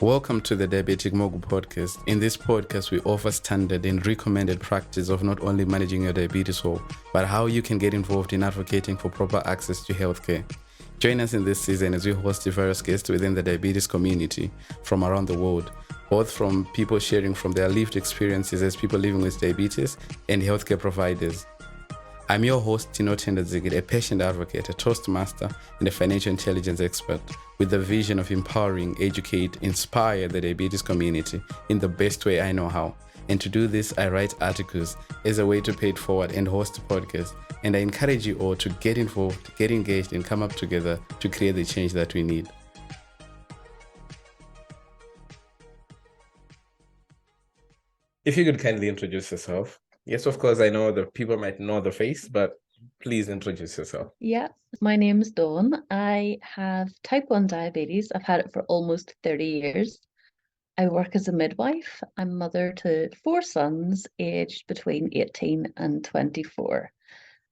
Welcome to the Diabetic Mogul podcast. In this podcast, we offer standard and recommended practice of not only managing your diabetes well, but how you can get involved in advocating for proper access to healthcare. Join us in this season as we host diverse guests within the diabetes community from around the world, both from people sharing from their lived experiences as people living with diabetes and healthcare providers. I'm your host, Tino Tendazigid, a patient advocate, a Toastmaster, and a financial intelligence expert with the vision of empowering, educate, inspire the diabetes community in the best way I know how. And to do this, I write articles as a way to pay it forward and host a podcast. And I encourage you all to get involved, get engaged, and come up together to create the change that we need. If you could kindly introduce yourself. Yes, of course, I know that people might know the face, but please introduce yourself. Yeah, my name is Dawn. I have type 1 diabetes. I've had it for almost 30 years. I work as a midwife. I'm mother to 4 sons aged between 18 and 24.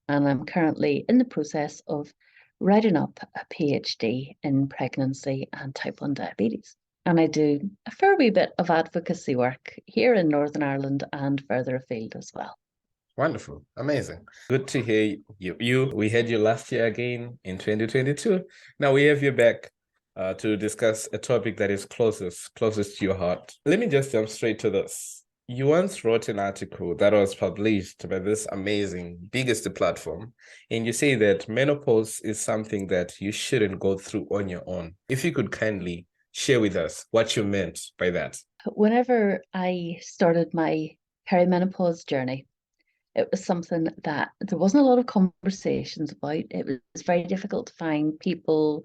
And I'm currently in the process of writing up a PhD in pregnancy and type 1 diabetes. And I do a fair wee bit of advocacy work here in Northern Ireland and further afield as well. Wonderful. Amazing. Good to hear you. We had you last year again in 2022. Now we have you back to discuss a topic that is closest to your heart. Let me just jump straight to this. You once wrote an article that was published by this amazing, biggest platform, and you say that menopause is something that you shouldn't go through on your own. If you could kindly share with us what you meant by that. Whenever I started my perimenopause journey, it was something that there wasn't a lot of conversations about. It was very difficult to find people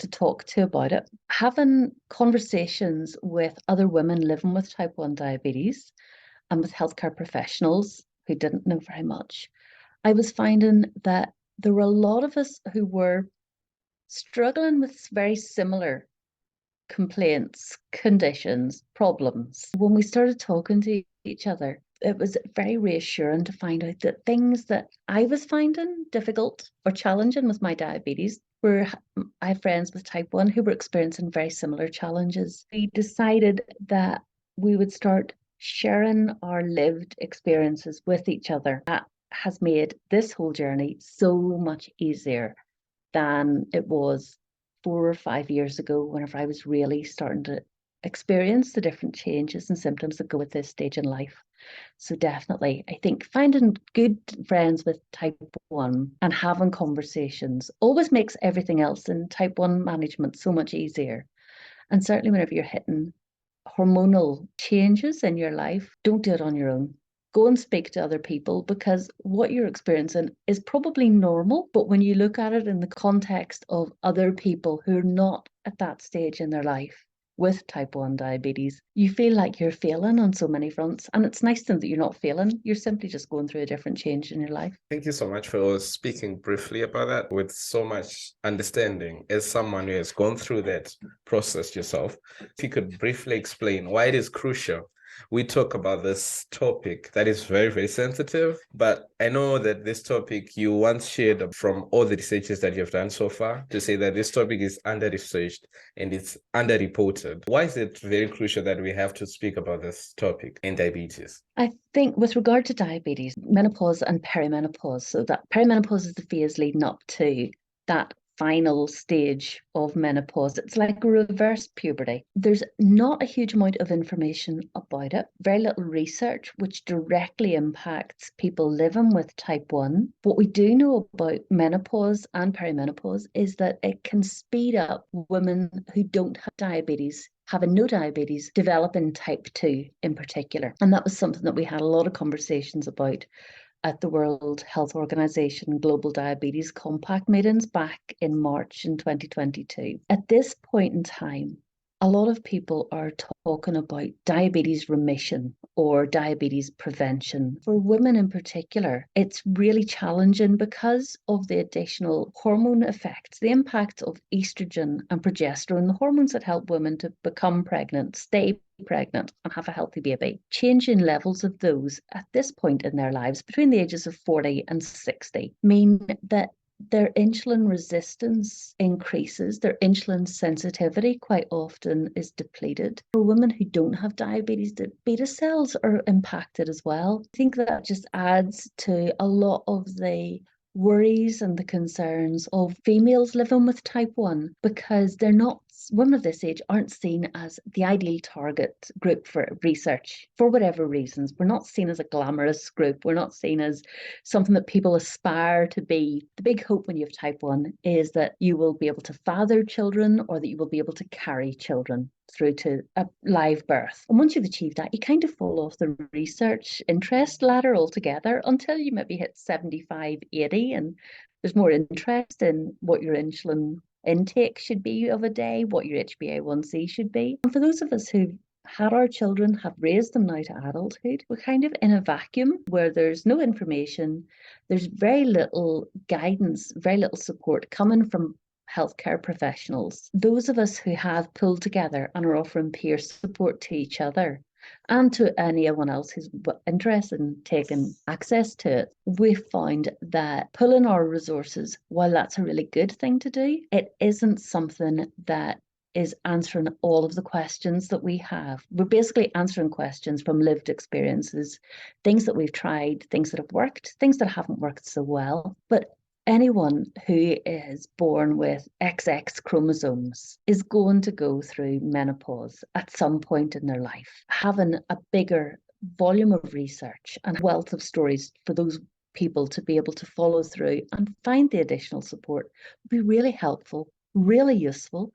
to talk to about it. Having conversations with other women living with type 1 diabetes and with healthcare professionals who didn't know very much, I was finding that there were a lot of us who were struggling with very similar complaints, conditions, problems. When we started talking to each other, it was very reassuring to find out that things that I was finding difficult or challenging with my diabetes I had friends with type 1 who were experiencing very similar challenges. We decided that we would start sharing our lived experiences with each other. That has made this whole journey so much easier than it was 4 or 5 years ago, whenever I was really starting to experience the different changes and symptoms that go with this stage in life. So definitely, I think finding good friends with type 1 and having conversations always makes everything else in type 1 management so much easier. And certainly whenever you're hitting hormonal changes in your life, don't do it on your own. Go and speak to other people, because what you're experiencing is probably normal, but when you look at it in the context of other people who are not at that stage in their life with type 1 diabetes, you feel like you're failing on so many fronts. And it's nice to know that you're not failing. You're simply just going through a different change in your life. Thank you so much for speaking briefly about that with so much understanding as someone who has gone through that process yourself. If you could briefly explain why it is crucial we talk about this topic that is very, very sensitive, but I know that this topic you once shared from all the researches that you've done so far to say that this topic is under-researched and it's underreported. Why is it very crucial that we have to speak about this topic in diabetes? I think with regard to diabetes, menopause and perimenopause, so that perimenopause is the phase leading up to that final stage of menopause. It's like a reverse puberty. There's not a huge amount of information about it, very little research which directly impacts people living with type 1. What we do know about menopause and perimenopause is that it can speed up women who don't have diabetes, having no diabetes, developing type 2 in particular. And that was something that we had a lot of conversations about at the World Health Organization Global Diabetes Compact meetings back in March in 2022. At this point in time, a lot of people are talking about diabetes remission or diabetes prevention. For women in particular, it's really challenging because of the additional hormone effects, the impact of estrogen and progesterone, the hormones that help women to become pregnant, stay pregnant and have a healthy baby. Changing levels of those at this point in their lives between the ages of 40 and 60 mean that their insulin resistance increases, their insulin sensitivity quite often is depleted. For women who don't have diabetes, the beta cells are impacted as well. I think that just adds to a lot of the worries and the concerns of females living with type 1, because they're not, women of this age aren't seen as the ideal target group for research for whatever reasons. We're not seen as a glamorous group. We're not seen as something that people aspire to be. The big hope when you have type 1 is that you will be able to father children, or that you will be able to carry children through to a live birth. And once you've achieved that, you kind of fall off the research interest ladder altogether until you maybe hit 75, 80, and there's more interest in what your insulin intake should be of a day, what your HbA1c should be. And for those of us who've had our children, have raised them now to adulthood, we're kind of in a vacuum where there's no information, there's very little guidance, very little support coming from healthcare professionals. Those of us who have pulled together and are offering peer support to each other and to anyone else who's interested in taking access to it, we found that pulling our resources, while that's a really good thing to do, it isn't something that is answering all of the questions that we have. We're basically answering questions from lived experiences, things that we've tried, things that have worked, things that haven't worked so well. But anyone who is born with XX chromosomes is going to go through menopause at some point in their life. Having a bigger volume of research and wealth of stories for those people to be able to follow through and find the additional support would be really helpful, really useful,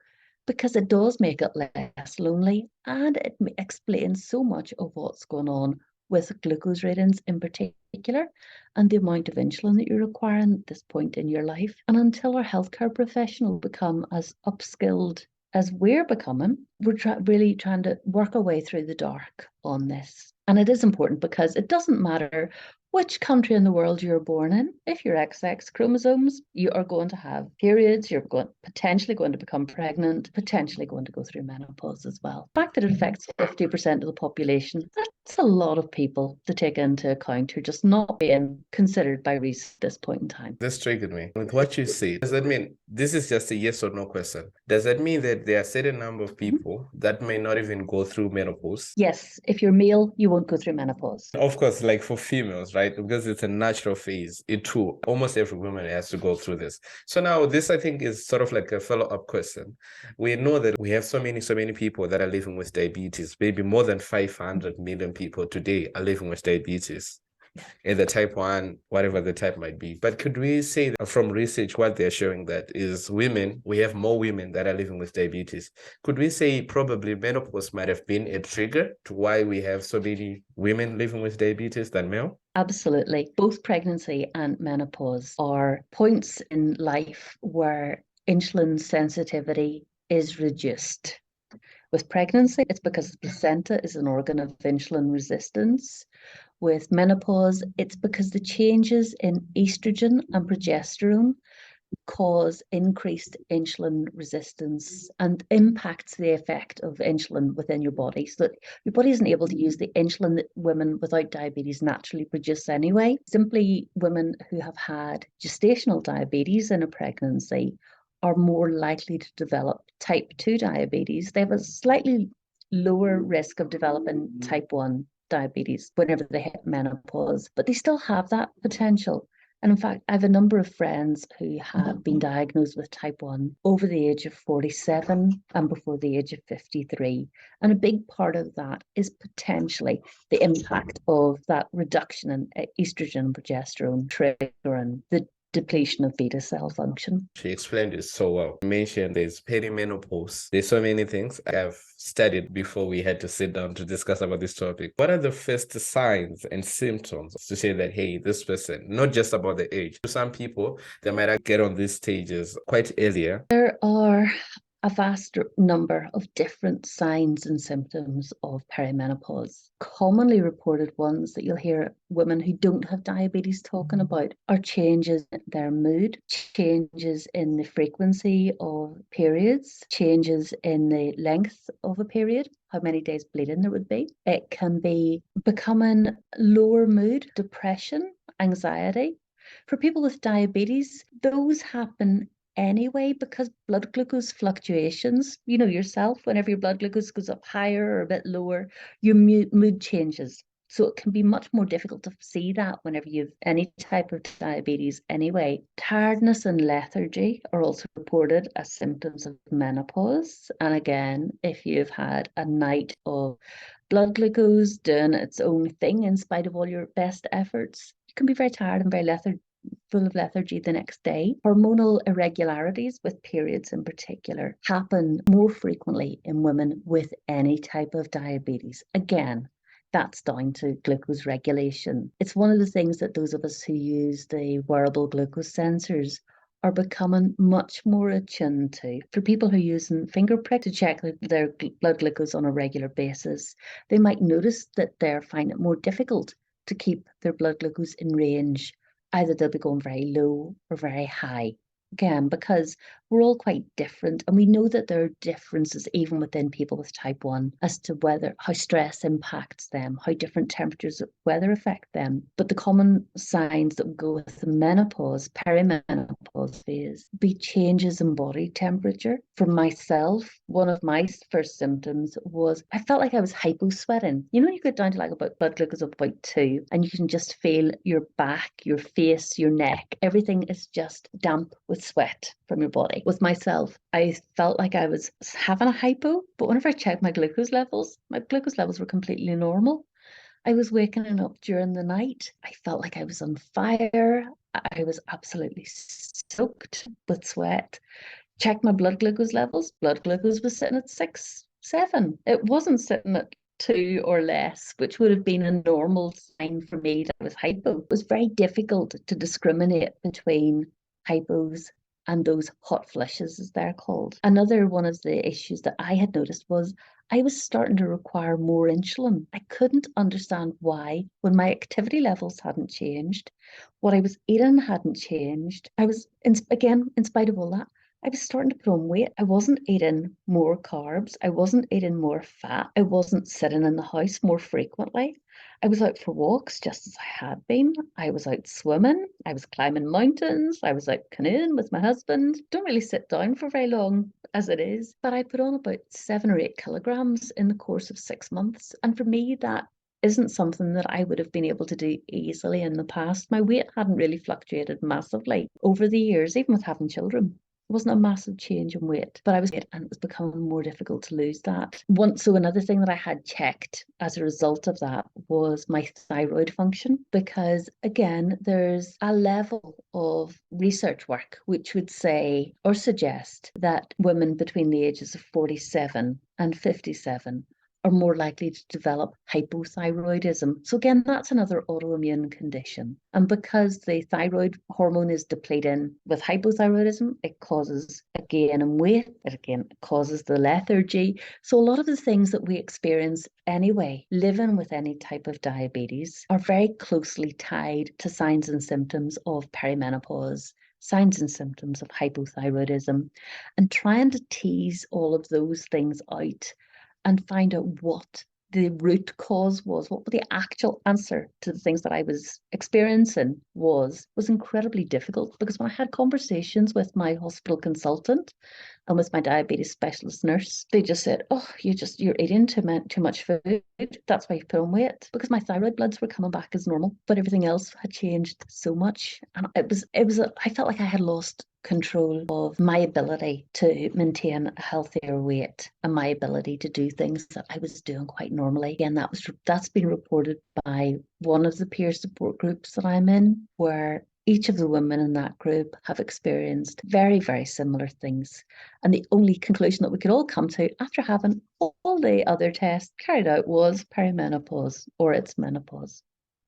because it does make it less lonely, and it explains so much of what's going on with glucose readings in particular, and the amount of insulin that you're requiring at this point in your life. And until our healthcare professionals become as upskilled as we're becoming, we're really trying to work our way through the dark on this. And it is important because it doesn't matter which country in the world you're born in. If you're XX chromosomes, you are going to have periods, you're potentially going to become pregnant, potentially going to go through menopause as well. The fact that it affects 50% of the population, that's a lot of people to take into account who are just not being considered by reason at this point in time. This triggered me. With what you say, does that mean, this is just a yes or no question, does that mean that there are a certain number of people that may not even go through menopause? Yes, if you're male, you won't go through menopause. Of course, like for females, right? Because it's a natural phase. It too, almost every woman has to go through this. So now this, I think, is sort of like a follow-up question. We know that we have so many people that are living with diabetes. Maybe more than 500 million people today are living with diabetes. In the type 1, whatever the type might be. But could we say that from research, what they're showing that is women, we have more women that are living with diabetes. Could we say probably menopause might have been a trigger to why we have so many women living with diabetes than male? Absolutely. Both pregnancy and menopause are points in life where insulin sensitivity is reduced. With pregnancy, it's because the placenta is an organ of insulin resistance. With menopause, it's because the changes in estrogen and progesterone cause increased insulin resistance and impacts the effect of insulin within your body, so that your body isn't able to use the insulin that women without diabetes naturally produce anyway. Simply, women who have had gestational diabetes in a pregnancy are more likely to develop type 2 diabetes. They have a slightly lower risk of developing type 1 diabetes whenever they hit menopause, but they still have that potential. And in fact, I have a number of friends who have been diagnosed with type 1 over the age of 47 and before the age of 53. And a big part of that is potentially the impact of that reduction in estrogen and progesterone triggering the depletion of beta cell function. She explained it so well. You mentioned there's perimenopause. There's so many things I've studied before we had to sit down to discuss about this topic. What are the first signs and symptoms to say that, hey, this person, not just about the age. To some people, they might get on these stages quite earlier. There are a vast number of different signs and symptoms of perimenopause. Commonly reported ones that you'll hear women who don't have diabetes talking about are changes in their mood, changes in the frequency of periods, changes in the length of a period, how many days bleeding there would be. It can be becoming lower mood, depression, anxiety, For people with diabetes, those happen anyway because blood glucose fluctuations, you know yourself, whenever your blood glucose goes up higher or a bit lower, your mood changes. So it can be much more difficult to see that whenever you have any type of diabetes anyway. Tiredness and lethargy are also reported as symptoms of menopause. And again, if you've had a night of blood glucose doing its own thing in spite of all your best efforts, you can be very tired and very full of lethargy the next day. Hormonal irregularities with periods in particular happen more frequently in women with any type of diabetes. Again, that's down to glucose regulation. It's one of the things that those of us who use the wearable glucose sensors are becoming much more attuned to. For people who are using finger prick to check their blood glucose on a regular basis, they might notice that they're finding it more difficult to keep their blood glucose in range. Either they'll be going very low or very high. Again, because we're all quite different, and we know that there are differences even within people with type 1 as to how stress impacts them, how different temperatures of weather affect them. But the common signs that go with the menopause, perimenopause phase, be changes in body temperature. For myself, one of my first symptoms was I felt like I was hyposweating. You know, you get down to like about blood glucose of about 2, and you can just feel your back, your face, your neck, everything is just damp with sweat from your body. With myself, I felt like I was having a hypo, but whenever I checked my glucose levels were completely normal. I was waking up during the night. I felt like I was on fire. I was absolutely soaked with sweat. Checked my blood glucose levels. Blood glucose was sitting at 6, 7. It wasn't sitting at 2 or less, which would have been a normal sign for me that I was hypo. It was very difficult to discriminate between hypos and those hot flushes, as they're called. Another one of the issues that I had noticed was I was starting to require more insulin. I couldn't understand why when my activity levels hadn't changed, what I was eating hadn't changed. I was, again, in spite of all that, I was starting to put on weight. I wasn't eating more carbs. I wasn't eating more fat. I wasn't sitting in the house more frequently. I was out for walks just as I had been. I was out swimming. I was climbing mountains. I was out canoeing with my husband. Don't really sit down for very long as it is, but I put on about 7 or 8 kilograms in the course of 6 months. And for me, that isn't something that I would have been able to do easily in the past. My weight hadn't really fluctuated massively over the years, even with having children. It wasn't a massive change in weight, but and it was becoming more difficult to lose that. So another thing that I had checked as a result of that was my thyroid function, because again, there's a level of research work which would say or suggest that women between the ages of 47 and 57 are more likely to develop hypothyroidism. So again, that's another autoimmune condition. And because the thyroid hormone is depleting with hypothyroidism, it causes a gain in weight. It again causes the lethargy. So a lot of the things that we experience anyway, living with any type of diabetes, are very closely tied to signs and symptoms of perimenopause, signs and symptoms of hypothyroidism, and trying to tease all of those things out and find out what the root cause was, what the actual answer to the things that I was experiencing was incredibly difficult, because when I had conversations with my hospital consultant and with my diabetes specialist nurse, they just said, "Oh, you're eating too much food. That's why you put on weight." Because my thyroid bloods were coming back as normal, but everything else had changed so much, and I felt like I had lost control of my ability to maintain a healthier weight and my ability to do things that I was doing quite normally. Again, that's been reported by one of the peer support groups that I'm in, where each of the women in that group have experienced very, very similar things. And the only conclusion that we could all come to after having all the other tests carried out was perimenopause, or it's menopause.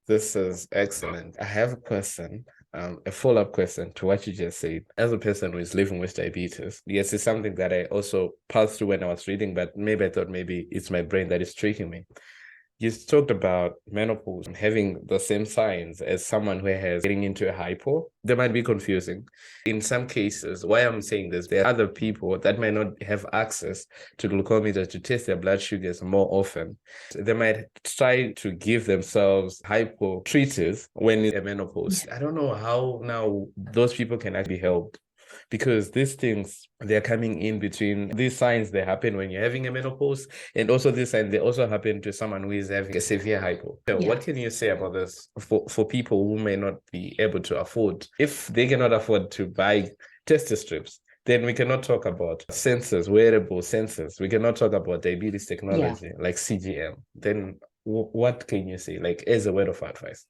This is excellent. I have a question, a follow-up question to what you just said. As a person who is living with diabetes, yes, it's something that I also passed through when I was reading, but maybe I thought maybe it's my brain that is tricking me. You talked about menopause having the same signs as someone who has getting into a hypo. They might be confusing. In some cases, why I'm saying this, there are other people that might not have access to glucometers to test their blood sugars more often. They might try to give themselves hypo treaters when in a menopause. Yeah. I don't know how now those people can actually be helped, because these things, they're coming in between these signs. They happen when you're having a menopause, and also this sign they also happen to someone who is having a severe hypo. So Yeah. what can you say about this for people who may not be able to afford, if they cannot afford to buy test strips, then we cannot talk about sensors, wearable sensors. We cannot talk about diabetes technology like CGM. Then what can you say, like, as a word of advice?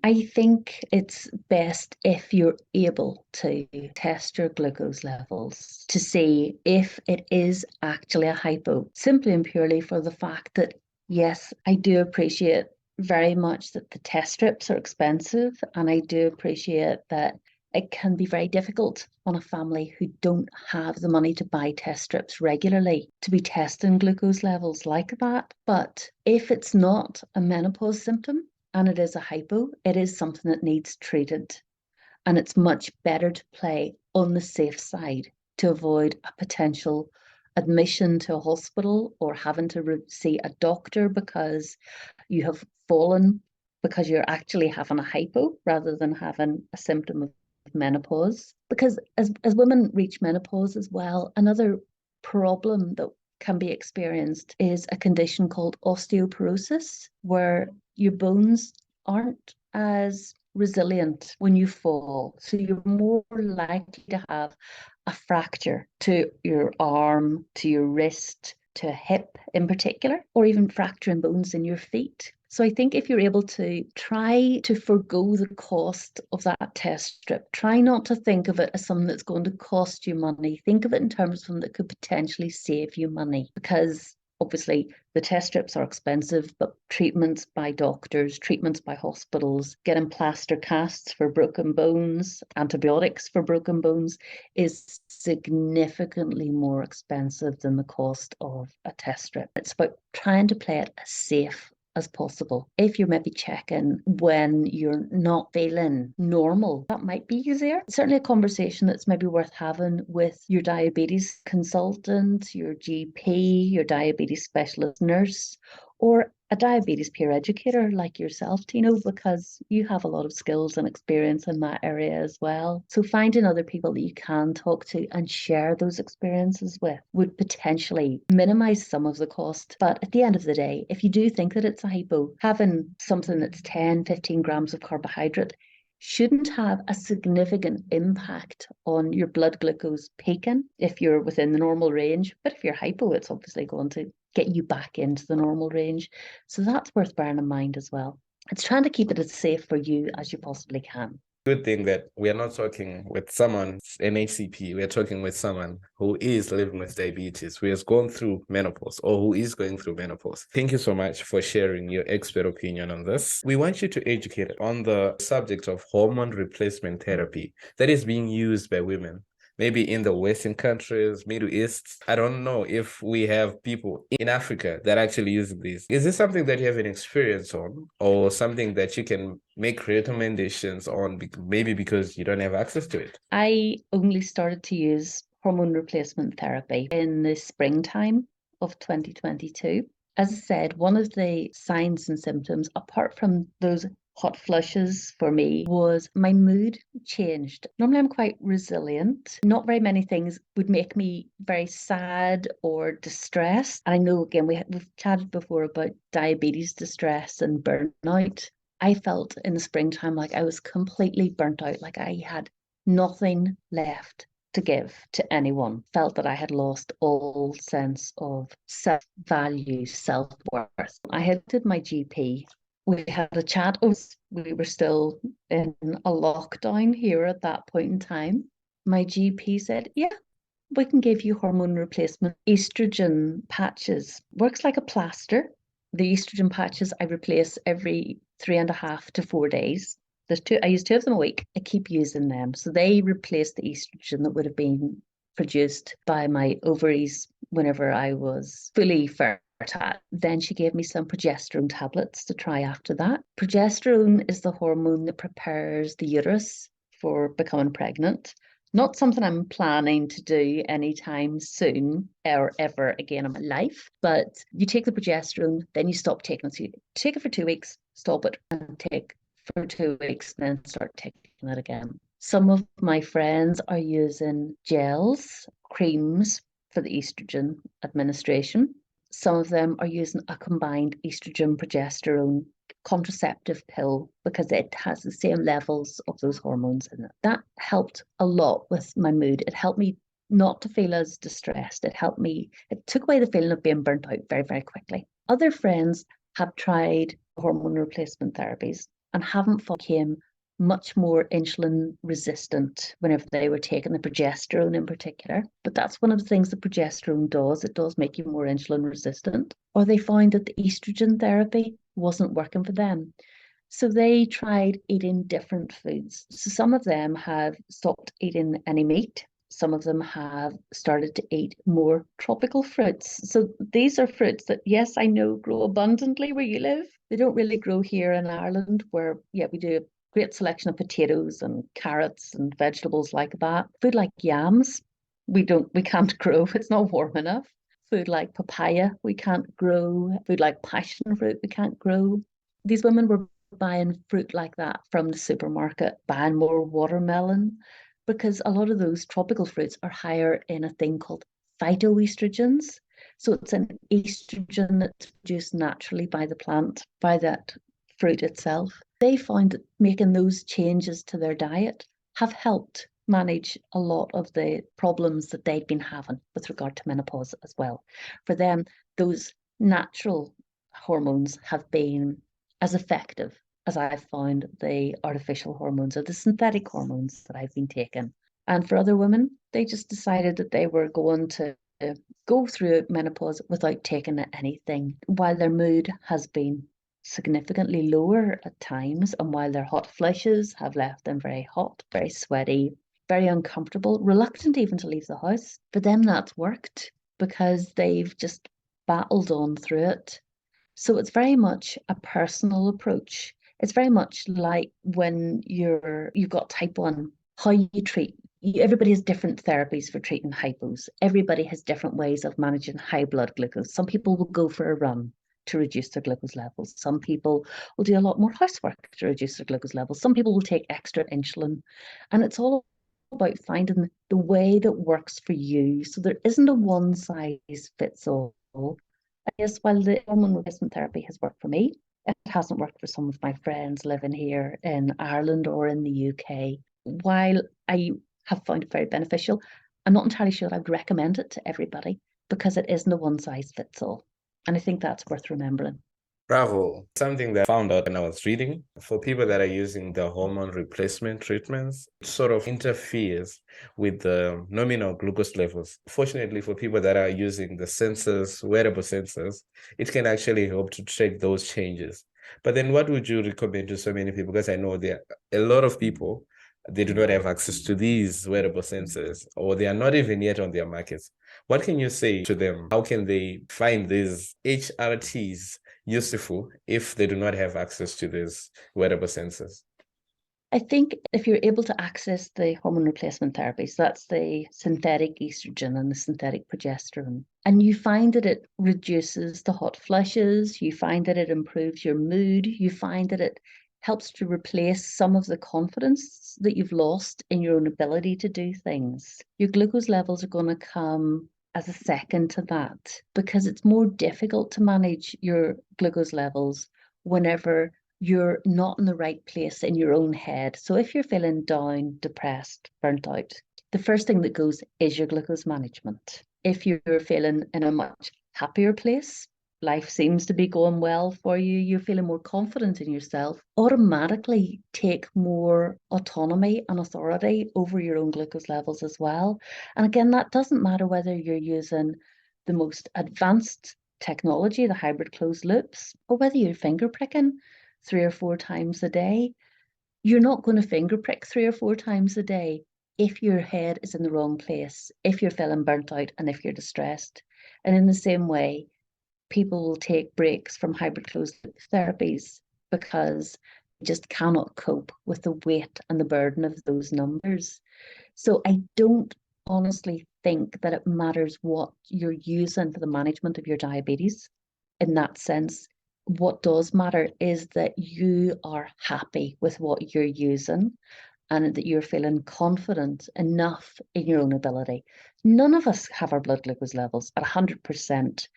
I think it's best if you're able to test your glucose levels to see if it is actually a hypo, simply and purely for the fact that, yes, I do appreciate very much that the test strips are expensive, and I do appreciate that it can be very difficult on a family who don't have the money to buy test strips regularly to be testing glucose levels like that. But if it's not a menopause symptom, and it is a hypo, it is something that needs treated. And it's much better to play on the safe side to avoid a potential admission to a hospital or having to see a doctor because you have fallen because you're actually having a hypo rather than having a symptom of menopause. Because as women reach menopause as well, another problem that can be experienced is a condition called osteoporosis, where your bones aren't as resilient when you fall. So you're more likely to have a fracture to your arm, to your wrist, to hip in particular, or even fracturing bones in your feet. So I think if you're able to try to forgo the cost of that test strip, try not to think of it as something that's going to cost you money. Think of it in terms of something that could potentially save you money, because obviously the test strips are expensive, but treatments by doctors, treatments by hospitals, getting plaster casts for broken bones, antibiotics for broken bones is significantly more expensive than the cost of a test strip. It's about trying to play it as safe as possible. If you're maybe checking when you're not feeling normal, that might be easier. Certainly a conversation that's maybe worth having with your diabetes consultant, your GP, your diabetes specialist nurse, or a diabetes peer educator like yourself, Tino, because you have a lot of skills and experience in that area as well. So finding other people that you can talk to and share those experiences with would potentially minimize some of the cost. But at the end of the day, if you do think that it's a hypo, having something that's 10, 15 grams of carbohydrate shouldn't have a significant impact on your blood glucose peaking if you're within the normal range. But if you're hypo, it's obviously going to get you back into the normal range. So that's worth bearing in mind as well. It's trying to keep it as safe for you as you possibly can. Good thing that we are not talking with someone, an HCP, we're talking with someone who is living with diabetes, who has gone through menopause or who is going through menopause. Thank you so much for sharing your expert opinion on this. We want you to educate on the subject of hormone replacement therapy that is being used by women. Maybe in the Western countries, Middle East. I don't know if we have people in Africa that actually use this. Is this something that you have an experience on, or something that you can make recommendations on, maybe because you don't have access to it? I only started to use hormone replacement therapy in the springtime of 2022. As I said, one of the signs and symptoms, apart from those hot flushes for me, was my mood changed. Normally, I'm quite resilient. Not very many things would make me very sad or distressed. And I know, again, we've chatted before about diabetes distress and burnout. I felt in the springtime like I was completely burnt out, like I had nothing left to give to anyone. Felt that I had lost all sense of self-value, self-worth. I had did my GP. We had a chat. We were still in a lockdown here at that point in time. My GP said, yeah, we can give you hormone replacement estrogen patches. Works like a plaster. The estrogen patches I replace every 3.5 to 4 days. There's two. I use 2 of them a week. I keep using them. So they replace the estrogen that would have been produced by my ovaries whenever I was fully fertile. at. Then she gave me some progesterone tablets to try after that. Progesterone is the hormone that prepares the uterus for becoming pregnant. Not something I'm planning to do anytime soon or ever again in my life, but you take the progesterone, then you stop taking it. So you take it for 2 weeks, stop it, and take for 2 weeks, then start taking it again. Some of my friends are using gels, creams for the estrogen administration. Some of them are using a combined estrogen progesterone contraceptive pill because it has the same levels of those hormones in it. That helped a lot with my mood. It helped me not to feel as distressed. It took away the feeling of being burnt out very, very quickly. Other friends have tried hormone replacement therapies and haven't become much more insulin resistant whenever they were taking the progesterone in particular. But that's one of the things that progesterone does. It does make you more insulin resistant. Or they found that the estrogen therapy wasn't working for them. So they tried eating different foods. So some of them have stopped eating any meat. Some of them have started to eat more tropical fruits. So these are fruits that, yes, I know grow abundantly where you live. They don't really grow here in Ireland, where, yeah, we do a great selection of potatoes and carrots and vegetables like that. Food like yams, we can't grow. It's not warm enough. Food like papaya, we can't grow. Food like passion fruit, we can't grow. These women were buying fruit like that from the supermarket, buying more watermelon, because a lot of those tropical fruits are higher in a thing called phytoestrogens. So it's an estrogen that's produced naturally by the plant, by that fruit itself. They found that making those changes to their diet have helped manage a lot of the problems that they'd been having with regard to menopause as well. For them, those natural hormones have been as effective as I've found the artificial hormones or the synthetic hormones that I've been taking. And for other women, they just decided that they were going to go through menopause without taking anything, while their mood has been significantly lower at times, and while their hot flushes have left them very hot, very sweaty, very uncomfortable, reluctant even to leave the house. For them, that's worked because they've just battled on through it. So it's very much a personal approach. It's very much like when you've got type 1, how you treat. Everybody has different therapies for treating hypos. Everybody has different ways of managing high blood glucose. Some people will go for a run to reduce their glucose levels. Some people will do a lot more housework to reduce their glucose levels. Some people will take extra insulin. And it's all about finding the way that works for you. So there isn't a one size fits all. Yes, while the hormone replacement therapy has worked for me, it hasn't worked for some of my friends living here in Ireland or in the UK. While I have found it very beneficial, I'm not entirely sure I would recommend it to everybody because it isn't a one size fits all. And I think that's worth remembering. Bravo. Something that I found out when I was reading, for people that are using the hormone replacement treatments, it sort of interferes with the nominal glucose levels. Fortunately, for people that are using the sensors, wearable sensors, it can actually help to track those changes. But then what would you recommend to so many people? Because I know there are a lot of people, they do not have access to these wearable sensors, or they are not even yet on their markets. What can you say to them? How can they find these HRTs useful if they do not have access to these wearable sensors? I think if you're able to access the hormone replacement therapies, that's the synthetic estrogen and the synthetic progesterone, and you find that it reduces the hot flushes, you find that it improves your mood, you find that it helps to replace some of the confidence that you've lost in your own ability to do things. Your glucose levels are going to come as a second to that because it's more difficult to manage your glucose levels whenever you're not in the right place in your own head. So if you're feeling down, depressed, burnt out, the first thing that goes is your glucose management. If you're feeling in a much happier place, life seems to be going well for you, you're feeling more confident in yourself, automatically take more autonomy and authority over your own glucose levels as well. And again, that doesn't matter whether you're using the most advanced technology, the hybrid closed loops, or whether you're finger pricking 3 or 4 times a day. You're not going to finger prick 3 or 4 times a day if your head is in the wrong place, if you're feeling burnt out, and if you're distressed. And in the same way, people will take breaks from hybrid closed loop therapies because they just cannot cope with the weight and the burden of those numbers. So I don't honestly think that it matters what you're using for the management of your diabetes. In that sense, what does matter is that you are happy with what you're using and that you're feeling confident enough in your own ability. None of us have our blood glucose levels at 100%,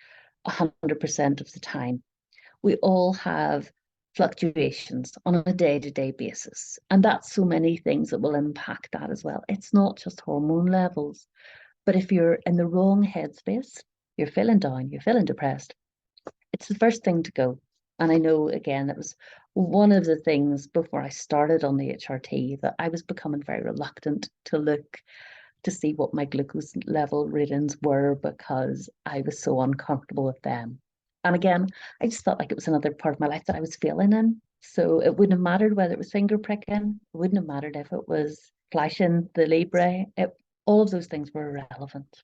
100% of the time. We all have fluctuations on a day-to-day basis. And that's so many things that will impact that as well. It's not just hormone levels, but if you're in the wrong headspace, you're feeling down, you're feeling depressed, it's the first thing to go. And I know, again, it was one of the things before I started on the HRT that I was becoming very reluctant to look to see what my glucose level readings were because I was so uncomfortable with them. And again, I just felt like it was another part of my life that I was failing in. So it wouldn't have mattered whether it was finger pricking, it wouldn't have mattered if it was flashing the Libre. All of those things were irrelevant.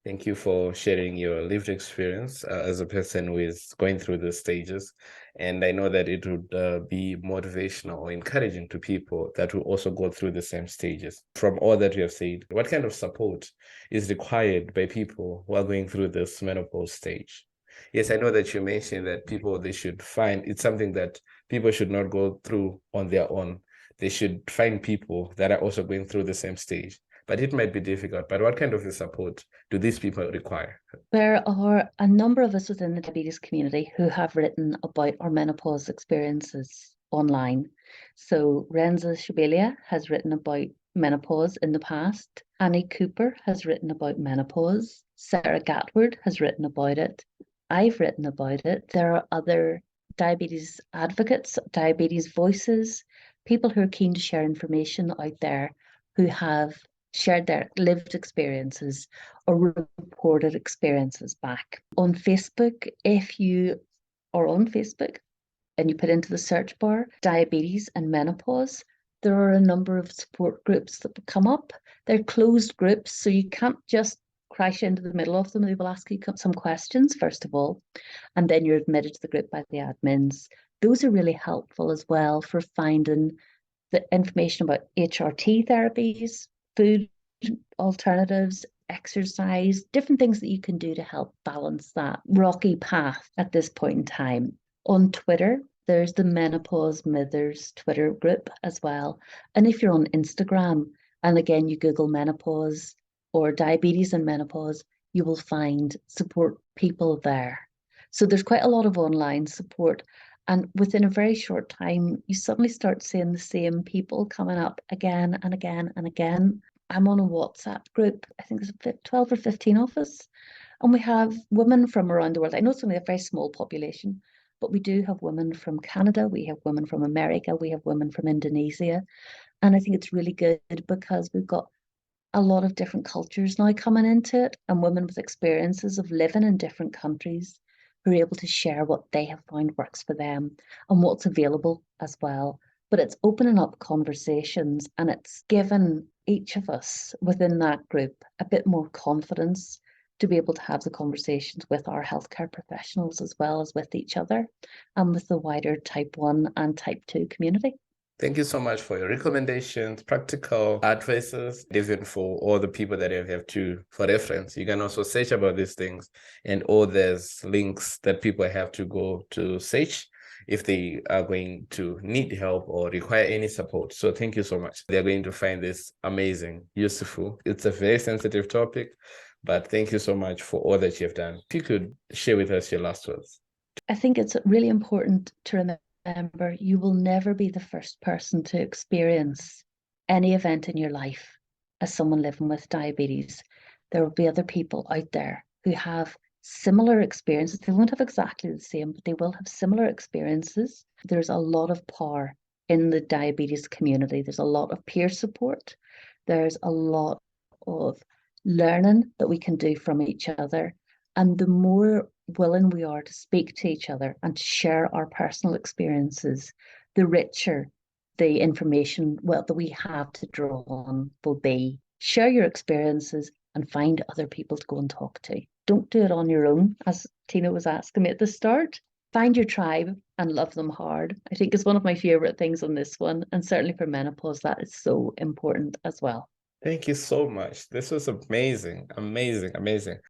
Thank you for sharing your lived experience as a person who is going through the stages. And I know that it would be motivational or encouraging to people that will also go through the same stages. From all that you have said, what kind of support is required by people who are going through this menopause stage? Yes, I know that you mentioned that they should find, it's something that people should not go through on their own. They should find people that are also going through the same stage. But it might be difficult. But what kind of support do these people require? There are a number of us within the diabetes community who have written about our menopause experiences online. So Renza Shabelia has written about menopause in the past. Annie Cooper has written about menopause. Sarah Gatward has written about it. I've written about it. There are other diabetes advocates, diabetes voices, people who are keen to share information out there who have shared their lived experiences or reported experiences back. On Facebook, if you are on Facebook and you put into the search bar diabetes and menopause, there are a number of support groups that come up. They're closed groups, so you can't just crash into the middle of them. They will ask you some questions, first of all, and then you're admitted to the group by the admins. Those are really helpful as well for finding the information about HRT therapies, food alternatives, exercise, different things that you can do to help balance that rocky path at this point in time. On Twitter, there's the Menopause Mithers Twitter group as well. And if you're on Instagram, and again, you Google menopause or diabetes and menopause, you will find support people there. So there's quite a lot of online support. And within a very short time, you suddenly start seeing the same people coming up again and again and again. I'm on a WhatsApp group. I think there's 12 or 15 of us. And we have women from around the world. I know it's only a very small population, but we do have women from Canada. We have women from America. We have women from Indonesia. And I think it's really good because we've got a lot of different cultures now coming into it and women with experiences of living in different countries who are able to share what they have found works for them and what's available as well. But it's opening up conversations and it's given each of us within that group a bit more confidence to be able to have the conversations with our healthcare professionals as well as with each other and with the wider type 1 and type 2 community. Thank you so much for your recommendations, practical advices, even for all the people that you have to for reference. You can also search about these things and all there's links that people have to go to search if they are going to need help or require any support. So thank you so much. They're going to find this amazing, useful. It's a very sensitive topic, but thank you so much for all that you've done. If you could share with us your last words. I think it's really important to remember you will never be the first person to experience any event in your life as someone living with diabetes. There will be other people out there who have similar experiences. They won't have exactly the same, but they will have similar experiences. There's a lot of power in the diabetes community. There's a lot of peer support. There's a lot of learning that we can do from each other. And the more willing we are to speak to each other and to share our personal experiences, the richer the information that we have to draw on will be. Share your experiences and find other people to go and talk to. don't do it on your own, as Tina was asking me at the start. Find your tribe and love them hard. I think is one of my favorite things on this one. And certainly for menopause, that is so important as well. Thank you so much. This was amazing, amazing, amazing.